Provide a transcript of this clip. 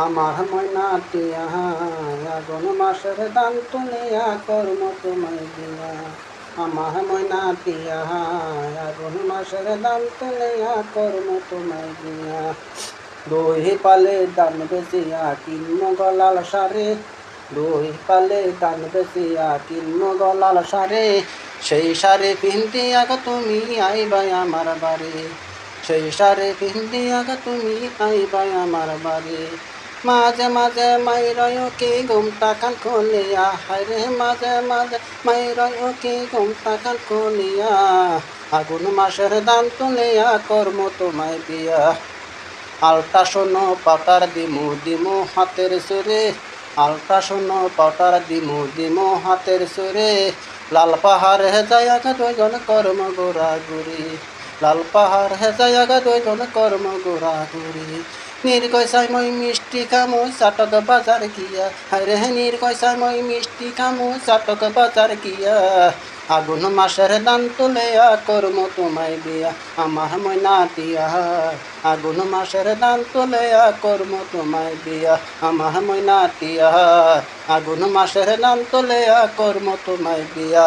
আমার ময়নাটিয়া আগুন মাসের দান তুলিয়া কর্ম তোমায় দিয়া। আমার ময়নাটিয়া আগুন মাসের দান তুলিয়া কর্ম তোমায় দিয়া। দই পালে দান বেচিয়া কিন্ন গলাল সারে, দই পালে দান বেচিয়া কিন্ন গলাল সারে। সেই সারে পিন্দিয়া তুমি আইবাই আমার বাড়ি, সেই সারে পিন্দিয়া তুমি আইবাই আমার বাড়ি। মাঝে মাঝে মাইরয় কি ঘুমটা খান খুলিয়া, হায়রে মাঝে মাঝে মাইরয় কি ঘুমটা খান খুলিয়া। আগুন মাসের দান তুলিয়া কর্ম তোমায় বিয়া। আলটা শোনো পাউটার দিমু দিমু হাতের সুরে, আলটা শোনো পাউটার দিমু দিমু হাতের সুরে। লাল পাহাড় হে জায়গা দুইজন কর্ম গোরা গুরি, লাল পাহাড় হে জায়গা দুইজন কর্ম গোরা গুরি। নির্গয়সায় মই মিষ্টি খামো চাটক বাজার গিয়া, হায়রে নির্গয়সায় মই মিষ্টি খামো চাটক বাজার গিয়া। আগুন মাসের দান তুলিয়া কর্ম তোমায় বিয়া। আমার ময়নাটিয়া আগুন মাসের দান তুলিয়া কর্ম তোমায় বিয়া। আমার ময়নাটিয়া আগুন মাসের দান তুলিয়া কর্ম তোমায় বিয়া।